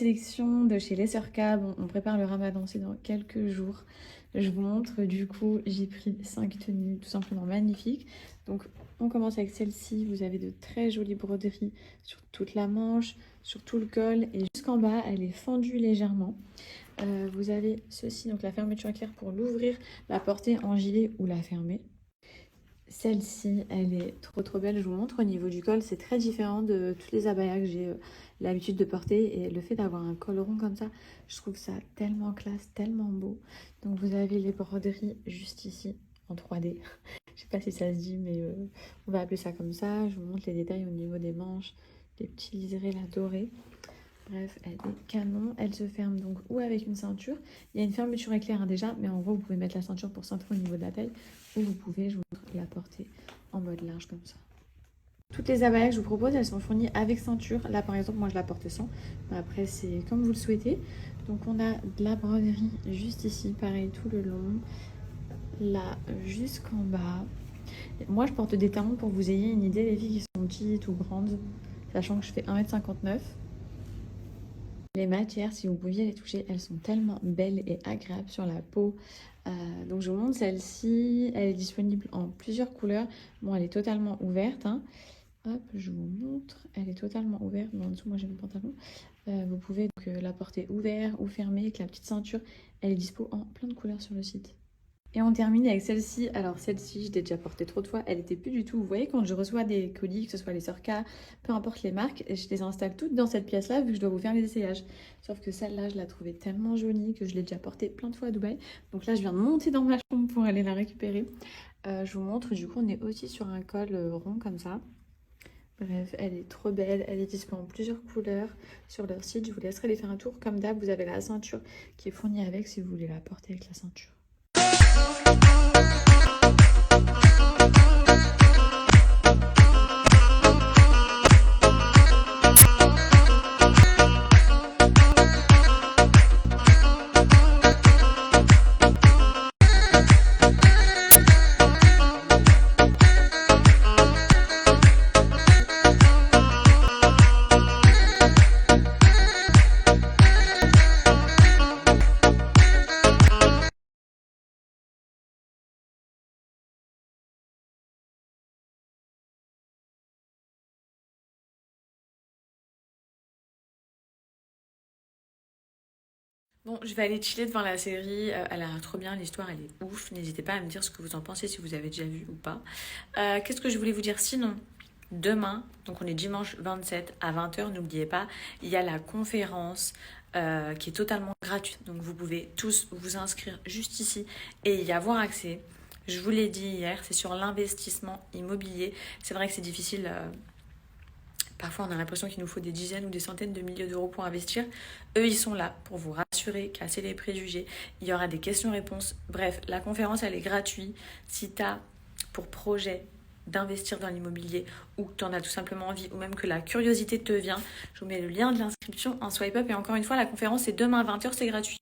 sélection de chez Les Sœurs K. Bon, on prépare le ramadan, c'est dans quelques jours. Je vous montre, du coup, j'ai pris 5 tenues tout simplement magnifiques. Donc, on commence avec celle-ci. Vous avez de très jolies broderies sur toute la manche, sur tout le col et jusqu'en bas, elle est fendue légèrement. Vous avez ceci, donc la fermeture éclair pour l'ouvrir, la porter en gilet ou la fermer. Celle-ci, elle est trop belle, je vous montre au niveau du col, c'est très différent de toutes les abayas que j'ai l'habitude de porter et le fait d'avoir un col rond comme ça, je trouve ça tellement classe, tellement beau. Donc vous avez les broderies juste ici en 3D, je sais pas si ça se dit mais on va appeler ça comme ça. Je vous montre les détails au niveau des manches, les petits liserés là dorés. Bref, elle est canon, elle se ferme donc ou avec une ceinture. Il y a une fermeture éclair déjà, mais en gros vous pouvez mettre la ceinture pour centrer au niveau de la taille, ou vous pouvez, je vous montre, la porter en mode large comme ça. Toutes les abayas que je vous propose, elles sont fournies avec ceinture. Là par exemple, moi je la porte sans, mais après c'est comme vous le souhaitez. Donc on a de la broderie juste ici, pareil tout le long, là jusqu'en bas. Moi je porte des talons pour que vous ayez une idée, les filles qui sont petites ou grandes, sachant que je fais 1,59 m. Les matières, si vous pouviez les toucher, elles sont tellement belles et agréables sur la peau. Donc je vous montre celle-ci, elle est disponible en plusieurs couleurs. Bon, elle est totalement ouverte, hein. Hop, je vous montre, elle est totalement ouverte, mais en dessous, moi j'ai mon pantalon. Vous pouvez donc la porter ouverte ou fermée avec la petite ceinture. Elle est dispo en plein de couleurs sur le site. Et on termine avec celle-ci. Alors celle-ci, je l'ai déjà portée trop de fois. Elle était plus du tout. Vous voyez, quand je reçois des colis, que ce soit les Sœurs K, peu importe les marques, je les installe toutes dans cette pièce-là vu que je dois vous faire les essayages. Sauf que celle-là, je la trouvais tellement jolie que je l'ai déjà portée plein de fois à Dubaï. Donc là, je viens de monter dans ma chambre pour aller la récupérer. Je vous montre. Du coup, on est aussi sur un col rond comme ça. Bref, elle est trop belle. Elle est disponible en plusieurs couleurs sur leur site. Je vous laisserai les faire un tour. Comme d'hab, vous avez la ceinture qui est fournie avec si vous voulez la porter avec la ceinture. Bon, je vais aller chiller devant la série. Elle a l'air trop bien, l'histoire elle est ouf. N'hésitez pas à me dire ce que vous en pensez, si vous avez déjà vu ou pas. Qu'est-ce que je voulais vous dire sinon? Demain, donc on est dimanche 27 à 20 h, n'oubliez pas, il y a la conférence qui est totalement gratuite. Donc vous pouvez tous vous inscrire juste ici et y avoir accès. Je vous l'ai dit hier, c'est sur l'investissement immobilier. C'est vrai que c'est difficile. Parfois, on a l'impression qu'il nous faut des dizaines ou des centaines de milliers d'euros pour investir. Eux, ils sont là pour vous rassurer, casser les préjugés. Il y aura des questions-réponses. Bref, la conférence, elle est gratuite. Si tu as pour projet d'investir dans l'immobilier ou que tu en as tout simplement envie ou même que la curiosité te vient, je vous mets le lien de l'inscription en swipe up. Et encore une fois, la conférence, c'est demain à 20 h, c'est gratuit.